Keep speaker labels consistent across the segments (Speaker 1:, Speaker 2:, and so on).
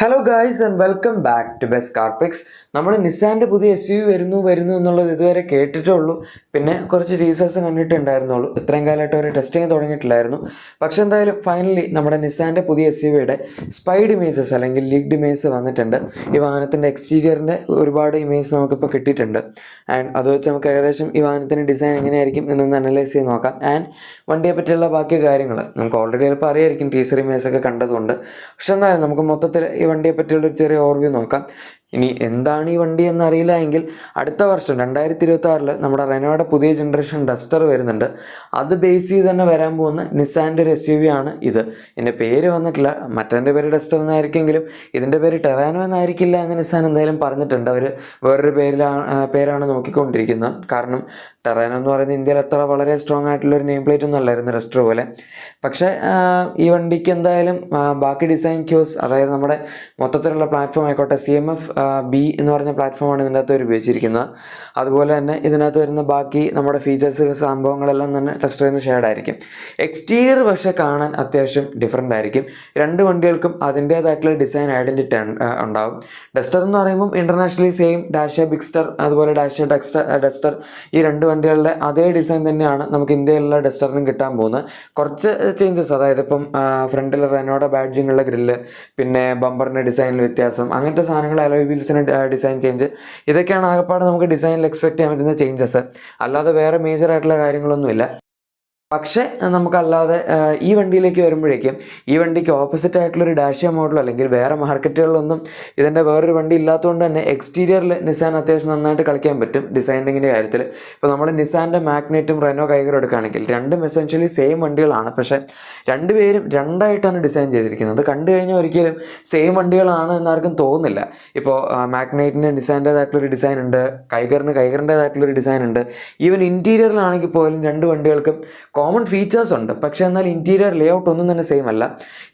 Speaker 1: Hello guys and welcome back to best car pics. നമ്മൾ നിസാൻ്റെ പുതിയ എസ് യു വരുന്നു എന്നുള്ളത് ഇതുവരെ കേട്ടിട്ടേ ഉള്ളൂ. പിന്നെ കുറച്ച് ടീസേഴ്സ് കണ്ടിട്ടുണ്ടായിരുന്നുള്ളൂ. ഇത്രയും കാലമായിട്ട് അവർ ടെസ്റ്റിങ് തുടങ്ങിയിട്ടില്ലായിരുന്നു. പക്ഷെ എന്തായാലും ഫൈനലി നമ്മുടെ നിസാൻ്റെ പുതിയ എസ് യു വിയുടെ സ്പൈഡ് ഇമേജസ് അല്ലെങ്കിൽ ലീക്ഡ് ഇമേജസ് വന്നിട്ടുണ്ട്. ഈ വാഹനത്തിൻ്റെ എക്സ്റ്റീരിയറിൻ്റെ ഒരുപാട് ഇമേജസ് നമുക്കിപ്പോൾ കിട്ടിയിട്ടുണ്ട്. ആൻഡ് അത് വെച്ച് നമുക്ക് ഏകദേശം ഈ വാഹനത്തിൻ്റെ ഡിസൈൻ എങ്ങനെയായിരിക്കും എന്നൊന്ന് അനലൈസ് ചെയ്ത് നോക്കാം. ആൻഡ് വണ്ടിയെ പറ്റിയുള്ള ബാക്കി കാര്യങ്ങൾ നമുക്ക് ഓൾറെഡി ചിലപ്പോൾ അറിയായിരിക്കും ടീസർ ഇമേജസ് ഒക്കെ കണ്ടതുകൊണ്ട്. പക്ഷെ എന്തായാലും നമുക്ക് മൊത്തത്തിൽ ഈ വണ്ടിയെ പറ്റിയുള്ളൊരു ചെറിയ ഓവർവ്യൂ നോക്കാം. ഇനി എന്താണ് ഈ വണ്ടി എന്നറിയില്ല എങ്കിൽ അടുത്ത വർഷം 2026 നമ്മുടെ റെനോയുടെ പുതിയ ജനറേഷൻ ഡസ്റ്റർ വരുന്നുണ്ട്. അത് ബേസ് ചെയ്ത് തന്നെ വരാൻ പോകുന്ന നിസാൻ്റെ ഒരു എസ് യു വി ആണ് ഇത്. ഇതിൻ്റെ പേര് വന്നിട്ടില്ല, മറ്റേൻ്റെ പേര് ഡസ്റ്റർ എന്നായിരിക്കെങ്കിലും ഇതിൻ്റെ പേര് ടെറാനോ എന്നായിരിക്കില്ല എന്ന് നിസാൻ എന്തായാലും പറഞ്ഞിട്ടുണ്ട്. അവർ വേറൊരു പേരാണ് നോക്കിക്കൊണ്ടിരിക്കുന്നത്. കാരണം ടെറാനോ എന്ന് പറയുന്നത് ഇന്ത്യയിൽ അത്ര വളരെ സ്ട്രോങ് ആയിട്ടുള്ളൊരു നെയിം പ്ലേറ്റ് ഒന്നും അല്ലായിരുന്നു ഡസ്റ്റർ പോലെ. പക്ഷേ ഈ വണ്ടിക്ക് എന്തായാലും ബാക്കി ഡിസൈൻ ക്യൂസ്, അതായത് നമ്മുടെ മൊത്തത്തിലുള്ള പ്ലാറ്റ്ഫോം ആയിക്കോട്ടെ, CMF B എന്ന് പറഞ്ഞ പ്ലാറ്റ്ഫോമാണ് ഇതിൻ്റെ അകത്ത് അവർ ഉപയോഗിച്ചിരിക്കുന്നത്. അതുപോലെ തന്നെ ഇതിനകത്ത് വരുന്ന ബാക്കി നമ്മുടെ ഫീച്ചേഴ്സ് സംഭവങ്ങളെല്ലാം തന്നെ ഡസ്റ്ററിൽ നിന്ന് ഷെയ്ഡായിരിക്കും. എക്സ്റ്റീരിയർ പക്ഷേ കാണാൻ അത്യാവശ്യം ഡിഫറെൻ്റ് ആയിരിക്കും. രണ്ട് വണ്ടികൾക്കും അതിൻ്റേതായിട്ടുള്ള ഡിസൈൻ ഐഡൻറ്റിറ്റി ഉണ്ടാകും. ഡസ്റ്റർ എന്ന് പറയുമ്പം ഇൻ്റർനാഷണലി സെയിം ഡാഷ്യ ബിഗ്സ്റ്റർ അതുപോലെ ഡാഷ്യ ഡസ്റ്റർ ഈ രണ്ട് വണ്ടികളുടെ അതേ ഡിസൈൻ തന്നെയാണ് നമുക്ക് ഇന്ത്യയിലുള്ള ഡസ്റ്ററിനും കിട്ടാൻ പോകുന്നത്. കുറച്ച് ചേഞ്ചസ്, അതായത് ഇപ്പം ഫ്രണ്ടിൽ റെനോയുടെ ബാഡ്ജിങ്ങുള്ള ഗ്രില്ല്, പിന്നെ ബമ്പറിൻ്റെ ഡിസൈനിൽ വ്യത്യാസം, അങ്ങനത്തെ സാധനങ്ങൾ, അലോയ് വീൽസിന് ഡിസൈൻ ചേഞ്ച്, ഇതൊക്കെയാണ് ആകെപ്പാടെ നമുക്ക് ഡിസൈനിൽ എക്സ്പെക്ട് ചെയ്യാൻ പറ്റുന്ന ചേഞ്ചസ്. അല്ലാതെ വേറെ മേജർ ആയിട്ടുള്ള കാര്യങ്ങളൊന്നുമില്ല. പക്ഷേ നമുക്കല്ലാതെ ഈ വണ്ടിയിലേക്ക് വരുമ്പോഴേക്കും ഈ വണ്ടിക്ക് ഓപ്പോസിറ്റ് ആയിട്ടുള്ളൊരു ഡാഷ്യ മോഡൽ അല്ലെങ്കിൽ വേറെ മാർക്കറ്റുകളിലൊന്നും ഇതിൻ്റെ വേറൊരു വണ്ടി ഇല്ലാത്തതുകൊണ്ട് തന്നെ എക്സ്റ്റീരിയറിൽ നിസാൻ അത്യാവശ്യം നന്നായിട്ട് കളിക്കാൻ പറ്റും ഡിസൈനിങ്ങിൻ്റെ കാര്യത്തിൽ. ഇപ്പോൾ നമ്മൾ നിസാൻ്റെ മാഗ്നറ്റും റെനോ കൈഗറും എടുക്കുകയാണെങ്കിൽ രണ്ടും എസെൻഷ്യലി സെയിം വണ്ടികളാണ്. പക്ഷേ രണ്ടുപേരും രണ്ടായിട്ടാണ് ഡിസൈൻ ചെയ്തിരിക്കുന്നത്. കണ്ടു കഴിഞ്ഞാൽ ഒരിക്കലും സെയിം വണ്ടികളാണ് എന്നാർക്കും തോന്നുന്നില്ല. ഇപ്പോൾ മാഗ്നറ്റിന് നിസാൻ്റേതായിട്ടുള്ളൊരു ഡിസൈൻ ഉണ്ട്, കൈഗറിൻ്റേതായിട്ടുള്ളൊരു ഡിസൈൻ ഉണ്ട്. ഈവൻ ഇൻറ്റീരിയറിലാണെങ്കിൽ പോലും രണ്ട് വണ്ടികൾക്കും കോമൺ ഫീച്ചേഴ്സ് ഉണ്ട്. പക്ഷേ എന്നാൽ ഇൻറ്റീരിയർ ലേഔട്ട് ഒന്നും തന്നെ സെയിം അല്ല.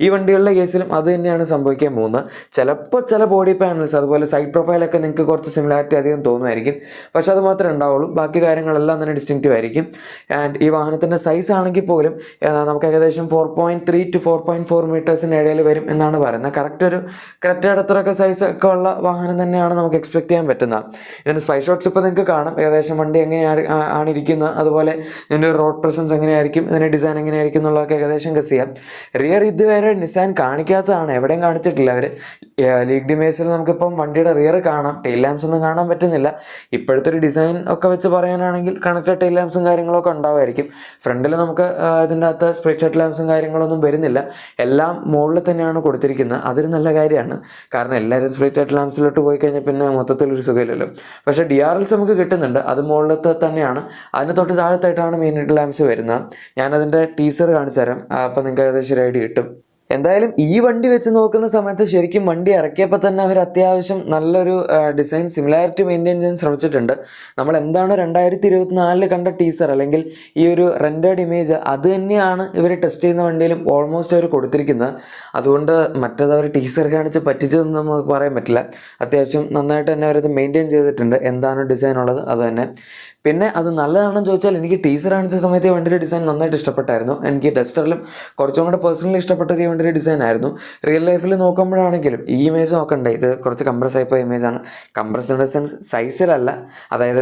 Speaker 1: ഈ വണ്ടികളുടെ കേസിലും അത് തന്നെയാണ് സംഭവിക്കാൻ പോകുന്നത്. ചിലപ്പോൾ ചില ബോഡി പാനൽസ് അതുപോലെ സൈഡ് പ്രൊഫൈലൊക്കെ നിങ്ങൾക്ക് കുറച്ച് സിമിലാരിറ്റി അധികം തോന്നുമായിരിക്കും. പക്ഷേ അത് മാത്രമേ ഉണ്ടാവുള്ളൂ. ബാക്കി കാര്യങ്ങളെല്ലാം തന്നെ ഡിസ്റ്റിങ്റ്റീവ് ആയിരിക്കും. ആൻഡ് ഈ വാഹനത്തിൻ്റെ സൈസ് ആണെങ്കിൽ പോലും നമുക്ക് ഏകദേശം 4.3 to 4.4 മീറ്റേഴ്സിന് ഇടയിൽ വരും എന്നാണ് പറയുന്നത്. കറക്റ്റ് ഒരു ക്രെറ്റയുടെ അത്രയൊക്കെ സൈസ് ഒക്കെ ഉള്ള വാഹനം തന്നെയാണ് നമുക്ക് എക്സ്പെക്ട് ചെയ്യാൻ പറ്റുന്നത്. ഇതിൻ്റെ സ്പൈ ഷോട്ട്സ് ഇപ്പോൾ നിങ്ങൾക്ക് കാണാം ഏകദേശം വണ്ടി എങ്ങനെയാണ് ഇരിക്കുന്നത്, അതുപോലെ ഇതിൻ്റെ റോഡ് പ്രസൻസ് എങ്ങനെയായിരിക്കും, ഇതിൻ്റെ ഡിസൈൻ എങ്ങനെയായിരിക്കും എന്നുള്ളതൊക്കെ ഏകദേശം ഗസ് ചെയ്യാം. റിയർ ഇതുവരെ നിസാൻ കാണിക്കാത്തതാണ്, എവിടെയും കാണിച്ചിട്ടില്ല അവർ. ലീക്ഡ് ഇമേജിൽ നമുക്കിപ്പം വണ്ടിയുടെ റിയർ കാണാം, ടെയിൽ ലാംപ്സ് ഒന്നും കാണാൻ പറ്റുന്നില്ല. ഇപ്പോഴത്തെ ഒരു ഡിസൈൻ ഒക്കെ വെച്ച് പറയാനാണെങ്കിൽ കണക്റ്റഡ് ടെയിൽ ലാംപ്സും കാര്യങ്ങളൊക്കെ ഉണ്ടാവുമായിരിക്കും. ഫ്രണ്ടിൽ നമുക്ക് ഇതിൻ്റെ അകത്ത് സ്പ്ലിറ്റ് ലാംപ്സും കാര്യങ്ങളൊന്നും വരുന്നില്ല, എല്ലാം മുകളിൽ തന്നെയാണ് കൊടുത്തിരിക്കുന്നത്. അതൊരു നല്ല കാര്യമാണ്. കാരണം എല്ലാവരും സ്പ്ലിറ്റ് ലാംപ്സിലോട്ട് പോയി കഴിഞ്ഞാൽ പിന്നെ മൊത്തത്തിലൊരു സുഖമില്ലല്ലോ. പക്ഷേ DRLs നമുക്ക് കിട്ടുന്നുണ്ട്, അത് മുകളിലത്തെ തന്നെയാണ്. അതിന് തൊട്ട് താഴത്തായിട്ടാണ് മെയിൻ ലാംപ്സ് വരുന്നത്. ഞാനതിൻ്റെ ടീസർ കാണിച്ചു തരാം, അപ്പോൾ നിങ്ങൾക്ക് ഏകദേശം ഒരു ഐഡിയ കിട്ടും. എന്തായാലും ഈ വണ്ടി വെച്ച് നോക്കുന്ന സമയത്ത് ശരിക്കും വണ്ടി ഇറക്കിയപ്പോൾ തന്നെ അവർ അത്യാവശ്യം നല്ലൊരു ഡിസൈൻ സിമിലാരിറ്റി മെയിൻറ്റെയിൻ ചെയ്യാൻ ശ്രമിച്ചിട്ടുണ്ട്. നമ്മൾ എന്താണ് 2024 കണ്ട ടീസർ അല്ലെങ്കിൽ ഈ ഒരു റെൻഡേഡ് ഇമേജ്, അത് തന്നെയാണ് ഇവർ ടെസ്റ്റ് ചെയ്യുന്ന വണ്ടിയിലും ഓൾമോസ്റ്റ് അവർ കൊടുത്തിരിക്കുന്നത്. അതുകൊണ്ട് മറ്റേത് അവർ ടീസർ കാണിച്ച് പറ്റിച്ചതെന്ന് നമുക്ക് പറയാൻ പറ്റില്ല. അത്യാവശ്യം നന്നായിട്ട് തന്നെ അവരത് മെയിൻറ്റെയിൻ ചെയ്തിട്ടുണ്ട്, എന്താണ് ഡിസൈൻ ഉള്ളത് അത് തന്നെ. പിന്നെ അത് നല്ലതാണെന്ന് ചോദിച്ചാൽ എനിക്ക് ടീസർ കാണിച്ച സമയത്ത് ഈ വണ്ടിയുടെ ഡിസൈൻ നന്നായിട്ട് ഇഷ്ടപ്പെട്ടായിരുന്നു. എനിക്ക് ഡസ്റ്ററിലും കുറച്ചും കൂടെ പേഴ്സണലി ഇഷ്ടപ്പെട്ടത് ഈ വണ്ടിയുടെ ഡിസൈൻ ആയിരുന്നു. റിയൽ ലൈഫിൽ നോക്കുമ്പോഴാണെങ്കിലും ഈ ഇമേജ് നോക്കണ്ടേ, ഇത് കുറച്ച് കംപ്രസ് ആയിപ്പോയ ഇമേജാണ്. കംപ്രസ് ഇൻ ദ സെൻസ് സൈസിലല്ല, അതായത്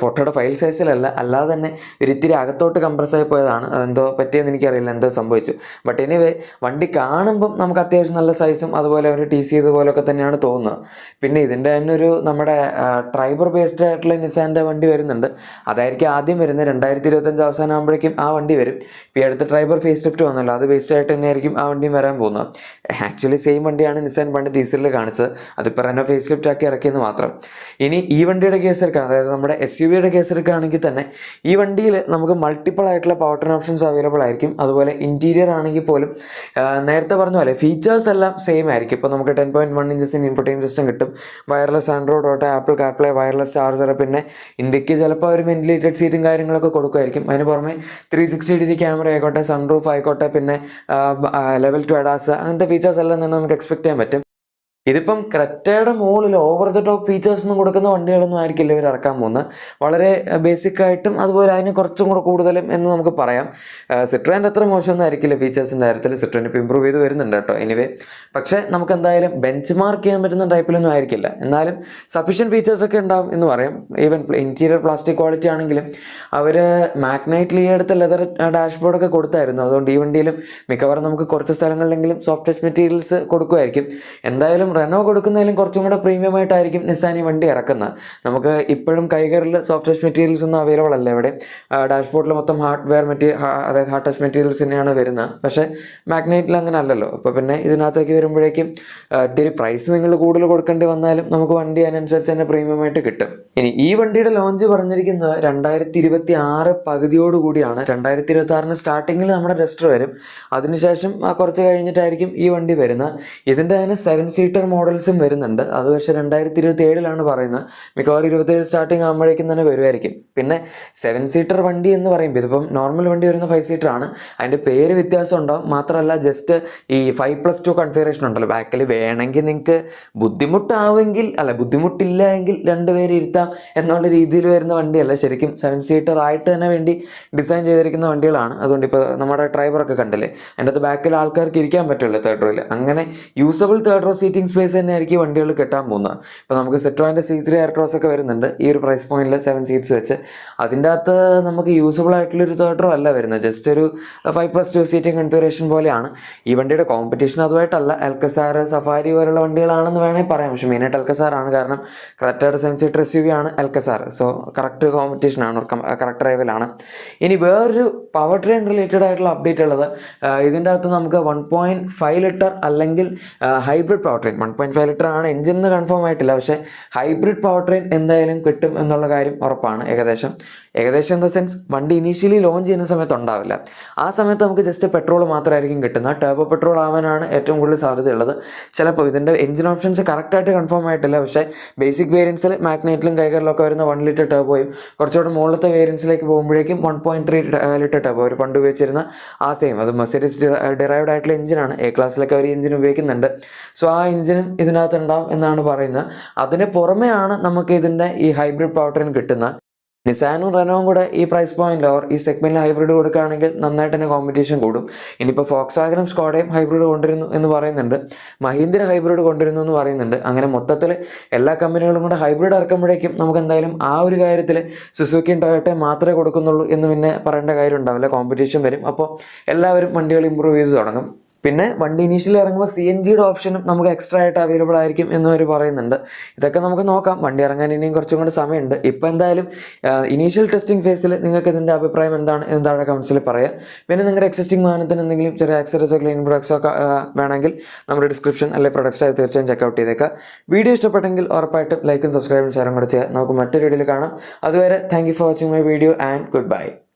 Speaker 1: ഫോട്ടോയുടെ ഫയൽ സൈസിലല്ല, അല്ലാതെ തന്നെ ഒരു ഇത്തിരി അകത്തോട്ട് കംപ്രസ് ആയി പോയതാണ്. അതെന്തോ പറ്റിയെന്ന് എനിക്കറിയില്ല, എന്തോ സംഭവിച്ചു. ബട്ട് എനിവേ വണ്ടി കാണുമ്പം നമുക്ക് അത്യാവശ്യം നല്ല സൈസും അതുപോലെ ഒരു TC ചെയ്തതുപോലൊക്കെ തന്നെയാണ് തോന്നുന്നത്. പിന്നെ ഇതിൻ്റെ തന്നെ ഒരു നമ്മുടെ ട്രൈബർ ബേസ്ഡ് ആയിട്ടുള്ള നിസാൻ്റെ വണ്ടി വരുന്നുണ്ട്. അതായിരിക്കും ആദ്യം വരുന്നത്. 2025 അവസാനം ആകുമ്പോഴേക്കും ആ വണ്ടി വരും. ഇപ്പോൾ അടുത്ത ട്രൈബർ ഫേസ് ലിഫ്റ്റ് വന്നല്ലോ, അത് ബേസ്ഡ് ആയിട്ട് തന്നെയായിരിക്കും ആ വണ്ടിയും വരാൻ പോകുന്നത്. ആക്ച്വലി സെയിം വണ്ടിയാണ് നിസാൻ പണ്ട് ടീസറിൽ കാണിച്ചത്, അതിപ്പോൾ റെനോ ഫേസ് ലിഫ്റ്റ് ആക്കി ഇറക്കിയെന്ന് മാത്രം. ഇനി ഈ വണ്ടിയുടെ കേസ് എടുക്കുക, അതായത് നമ്മുടെ SUV കേസ് എടുക്കുകയാണെങ്കിൽ തന്നെ ഈ വണ്ടിയിൽ നമുക്ക് മൾട്ടിപ്പിൾ ആയിട്ടുള്ള പവർ ട്രെയിൻ ഓപ്ഷൻസ് അവൈലബിൾ ആയിരിക്കും. അതുപോലെ ഇൻറ്റീരിയർ ആണെങ്കിൽ പോലും നേരത്തെ പറഞ്ഞ പോലെ ഫീച്ചേഴ്സ് എല്ലാം സെയിം ആയിരിക്കും. ഇപ്പോൾ നമുക്ക് 10.1 ഇഞ്ചസിന് ഇൻഫോർടൈൻമെൻറ്റ് സിസ്റ്റം കിട്ടും, wireless Android auto, apple CarPlay, wireless charger, പിന്നെ ഇന്ത്യക്ക് ചിലപ്പോൾ ഒരു വെന്റിലേറ്റഡ് സീറ്റും കാര്യങ്ങളൊക്കെ കൊടുക്കുമായിരിക്കും. അതിന് പുറമെ 360 ക്യാമറ ആയിക്കോട്ടെ, സൺറൂഫ് ആയിക്കോട്ടെ, പിന്നെ ലെവൽ 2 ADAS, അങ്ങനത്തെ ഫീച്ചേഴ്സ് എല്ലാം തന്നെ നമുക്ക് എക്സ്പെക്ട് ചെയ്യാൻ പറ്റും. ഇതിപ്പം ക്രെറ്റയുടെ മുകളിൽ ഓവർ ദ ടോപ്പ് ഫീച്ചേഴ്സ് ഒന്നും കൊടുക്കുന്ന വണ്ടികളൊന്നും ആയിരിക്കില്ല ഇവർ ഇറക്കാൻ പോകുന്നത്. വളരെ ബേസിക് ആയിട്ടും അതുപോലെ അതിന് കുറച്ചും കൂടെ കൂടുതലും എന്ന് നമുക്ക് പറയാം. സിട്രോൻ്റെ അത്ര മോശമൊന്നും ആയിരിക്കില്ല ഫീച്ചേഴ്സിൻ്റെ കാര്യത്തിൽ. സിട്രോൻ ഇപ്പോൾ ഇമ്പ്രൂവ് ചെയ്ത് വരുന്നുണ്ട് കേട്ടോ എനിവേ. പക്ഷേ നമുക്ക് എന്തായാലും ബെഞ്ച് മാർക്ക് ചെയ്യാൻ പറ്റുന്ന ടൈപ്പിലൊന്നും ആയിരിക്കില്ല. എന്നാലും സഫീഷ്യൻറ്റ് ഫീച്ചേഴ്സൊക്കെ ഉണ്ടാവും എന്ന് പറയാം. ഈവൻ ഇൻറ്റീരിയർ പ്ലാസ്റ്റിക് ക്വാളിറ്റി ആണെങ്കിലും അവർ മാഗ്നൈറ്റ്ലി എടുത്ത ലെതർ ഡാഷ്ബോർഡൊക്കെ കൊടുത്തായിരുന്നു. അതുകൊണ്ട് ഈ വണ്ടിയിലും മിക്കവാറും നമുക്ക് കുറച്ച് സ്ഥലങ്ങളിലെങ്കിലും സോഫ്റ്റ് ടച്ച് മെറ്റീരിയൽസ് കൊടുക്കുമായിരിക്കും. എന്തായാലും റെനോ കൊടുക്കുന്നതിലും കുറച്ചും കൂടെ പ്രീമിയം ആയിട്ടായിരിക്കും നിസാൻ ഈ വണ്ടി ഇറക്കുന്നത്. നമുക്ക് ഇപ്പോഴും കൈകറിൽ സോഫ്റ്റ് ടച്ച് മെറ്റീരിയൽസ് ഒന്നും അവൈലബിൾ അല്ല ഇവിടെ. ഡാഷ്ബോർഡിൽ മൊത്തം ഹാർഡ്വെയർ അതായത് ഹാർഡ് ടച്ച് മെറ്റീരിയൽസ് തന്നെയാണ് വരുന്നത്. പക്ഷേ മാഗ്നൈറ്റിൽ അങ്ങനെ അല്ലല്ലോ. അപ്പോൾ പിന്നെ ഇതിനകത്തേക്ക് വരുമ്പോഴേക്കും ഇത്തിരി പ്രൈസ് നിങ്ങൾ കൂടുതൽ കൊടുക്കേണ്ടി വന്നാലും നമുക്ക് വണ്ടി അതിനനുസരിച്ച് തന്നെ പ്രീമിയം ആയിട്ട് കിട്ടും. ഇനി ഈ വണ്ടിയുടെ ലോഞ്ച് പറഞ്ഞിരിക്കുന്നത് 2026 പകുതിയോടുകൂടിയാണ്. 2026 സ്റ്റാർട്ടിങ്ങിൽ നമ്മുടെ ഡസ്റ്റർ വരും. അതിനുശേഷം കുറച്ച് കഴിഞ്ഞിട്ടായിരിക്കും ഈ വണ്ടി വരുന്നത്. ഇതിൻ്റെ തന്നെ 7 സീറ്റർ മോഡൽസും വരുന്നുണ്ട്. അത് പക്ഷേ 2027 പറയുന്നത്. മിക്കവാറും 27 സ്റ്റാർട്ടിങ് ആകുമ്പോഴേക്കും തന്നെ വരുമായിരിക്കും. പിന്നെ 7 സീറ്റർ വണ്ടി എന്ന് പറയുമ്പോൾ ഇതിപ്പം നോർമൽ വണ്ടി വരുന്ന 5 സീറ്റർ ആണ്. അതിൻ്റെ പേര് വ്യത്യാസം ഉണ്ടാവും. മാത്രമല്ല ജസ്റ്റ് ഈ 5+2 കൺഫിഗറേഷൻ ഉണ്ടല്ലോ ബാക്കിൽ. വേണമെങ്കിൽ നിങ്ങൾക്ക് ബുദ്ധിമുട്ടില്ല എങ്കിൽ 2 പേര് ഇരുത്താം എന്നുള്ള രീതിയിൽ വരുന്ന വണ്ടിയല്ല. ശരിക്കും 7 സീറ്റർ ആയിട്ട് തന്നെ വേണ്ടി ഡിസൈൻ ചെയ്തിരിക്കുന്ന വണ്ടികളാണ്. അതുകൊണ്ട് ഇപ്പോൾ നമ്മുടെ ഡ്രൈവറൊക്കെ കണ്ടില്ലേ, അതിൻ്റെ അകത്ത് ബാക്കിൽ ആൾക്കാർക്ക് ഇരിക്കാൻ പറ്റുമല്ലോ തേർഡ് റോയിൽ. അങ്ങനെ usable third row seating space തന്നെ ആയിരിക്കും വണ്ടികൾ കിട്ടാൻ പോകുന്നത്. ഇപ്പോൾ നമുക്ക് സിട്രോൻ്റെ C3 എയർക്രോസ് ഒക്കെ വരുന്നുണ്ട് ഈ ഒരു പ്രൈസ് പോയിന്റിൽ 7 സീറ്റ്സ് വെച്ച്. അതിൻ്റെ അകത്ത് നമുക്ക് യൂസബിൾ ആയിട്ടുള്ളൊരു തേർഡ് റോ അല്ല വരുന്നത്. ജസ്റ്റ് ഒരു 5+2 സീറ്റിംഗ് കൺഫിഗറേഷൻ പോലെയാണ്. ഈ വണ്ടിയുടെ കോമ്പറ്റീഷൻ അതുമായിട്ടല്ല. അൽക്കസാർ, സഫാരി പോലുള്ള വണ്ടികളാണെന്ന് വേണമെങ്കിൽ പറയാം. പക്ഷേ മെയിനായിട്ട് അൽക്കസാർ ആണ്. കാരണം ക്രെറ്റയുടെ 7 സീറ്റർ SUV ആണ് അൽക്കസാർ. സോ കറക്റ്റ് കോമ്പറ്റീഷൻ ആണ്, കറക്റ്റ് റൈവലാണ്. ഇനി വേറൊരു പവർ ട്രെയിൻ റിലേറ്റഡ് ആയിട്ടുള്ള അപ്ഡേറ്റ് ഉള്ളത്, ഇതിൻ്റെ അകത്ത് നമുക്ക് 1.5 ലിറ്റർ അല്ലെങ്കിൽ ഹൈബ്രിഡ് പവർ ട്രെയിൻ, 1.5 ലിറ്റർ ആണ് എഞ്ചിൻ എന്ന് കൺഫേം ആയിട്ടില്ല. പക്ഷേ ഹൈബ്രിഡ് പവർ ട്രെയിൻ എന്തായാലും കിട്ടും എന്നുള്ള കാര്യം ഉറപ്പാണ്. ഏകദേശം ഇൻ ദ സെൻസ് വണ്ടി ഇനീഷ്യലി ലോഞ്ച് ചെയ്യുന്ന സമയത്ത് ഉണ്ടാവില്ല. ആ സമയത്ത് നമുക്ക് ജസ്റ്റ് പെട്രോൾ മാത്രമായിരിക്കും കിട്ടുന്നത്. ടർബോ പെട്രോൾ ആവാനാണ് ഏറ്റവും കൂടുതൽ സാധ്യതയുള്ളത്. ചിലപ്പോൾ ഇതിൻ്റെ എഞ്ചിൻ ഓപ്ഷൻസ് കറക്റ്റായിട്ട് കൺഫേം ആയിട്ടില്ല. പക്ഷേ ബേസിക് വേരിയൻസിൽ മാഗ്നൈറ്റിലും കൈകറിലൊക്കെ വരുന്ന 1 ലിറ്റർ ടർബോയും കുറച്ചുകൂടെ മുകളിലത്തെ വേരിയൻസിലേക്ക് പോകുമ്പോഴേക്കും 1.3 ലിറ്റർ ടർബോ ഒരു പണ്ട് ഉപയോഗിച്ചിരുന്ന ആ സെയിം, അത് മെർസിഡീസ് ഡിറൈവ്ഡ് ആയിട്ടുള്ള എഞ്ചിനാണ്. A ക്ലാസ്സിലൊക്കെ ഒരു എഞ്ചിൻ ഉപയോഗിക്കുന്നുണ്ട്. സോ ആ എഞ്ചിനും ഇതിനകത്ത് ഉണ്ടാവും എന്നാണ് പറയുന്നത്. അതിന് പുറമെയാണ് നമുക്ക് ഇതിൻ്റെ ഈ ഹൈബ്രിഡ് പവർ ട്രെയിൻ കിട്ടുന്നത്. നിസാനും റെനോവും കൂടെ ഈ പ്രൈസ് പോയിന്റിൽ ഈ സെഗ്മെന്റിൽ ഹൈബ്രിഡ് കൊടുക്കുകയാണെങ്കിൽ നന്നായിട്ട് തന്നെ കോമ്പറ്റീഷൻ കൂടും. ഇനിയിപ്പോൾ ഫോക്സ്വാഗനും സ്കോഡയും ഹൈബ്രിഡ് കൊണ്ടുവരുന്നു എന്ന് പറയുന്നുണ്ട്. മഹീന്ദ്ര ഹൈബ്രിഡ് കൊണ്ടുവരുന്നു എന്ന് പറയുന്നുണ്ട്. അങ്ങനെ മൊത്തത്തിൽ എല്ലാ കമ്പനികളും കൂടെ ഹൈബ്രിഡ് ഇറക്കുമ്പോഴേക്കും നമുക്ക് എന്തായാലും ആ ഒരു കാര്യത്തിൽ സുസുക്കിയും ടൊയോട്ടയും മാത്രമേ കൊടുക്കുന്നുള്ളൂ എന്ന് പിന്നെ പറയേണ്ട കാര്യം ഉണ്ടാവില്ല. കോമ്പറ്റീഷൻ വരും. അപ്പോൾ എല്ലാവരും വണ്ടികൾ ഇമ്പ്രൂവ് ചെയ്ത് തുടങ്ങും. പിന്നെ വണ്ടി ഇനീഷ്യലി ഇറങ്ങുമ്പോൾ CNGയുടെ ഓപ്ഷനും നമുക്ക് എക്സ്ട്രാ ആയിട്ട് അവൈലബിൾ ആയിരിക്കും എന്നവർ പറയുന്നുണ്ട്. ഇതൊക്കെ നമുക്ക് നോക്കാം. വണ്ടി ഇറങ്ങാൻ ഇനിയും കുറച്ചും കൂടി സമയമുണ്ട്. ഇപ്പോൾ എന്തായാലും ഇനീഷ്യൽ ടെസ്റ്റിംഗ് ഫേസിൽ നിങ്ങൾക്ക് ഇതിൻ്റെ അഭിപ്രായം എന്താണ് എന്ന് താഴെ കമൻസിൽ പറയാം. പിന്നെ നിങ്ങളുടെ എക്സിസ്റ്റിംഗ് വാഹനത്തിന് എന്തെങ്കിലും ചെറിയ ആക്സറീസോ ക്ലീൻ പ്രൊഡക്ട്സോ ഒക്കെ വേണമെങ്കിൽ നമ്മുടെ ഡിസ്ക്രിപ്ഷൻ അല്ലെങ്കിൽ പ്രൊഡക്ട്സായി തീർച്ചയായും ചെക്കൗട്ട് ചെയ്തേക്കാം. വീഡിയോ ഇഷ്ടപ്പെട്ടെങ്കിൽ ഉറപ്പായിട്ടും ലൈക്കും സബ്സ്ക്രൈബും ഷെയറും കൂടെ ചെയ്യാം. നമുക്ക് മറ്റൊരു വീഡിയോയിൽ കാണാം. അതുവരെ thank you for watching my video and good bye.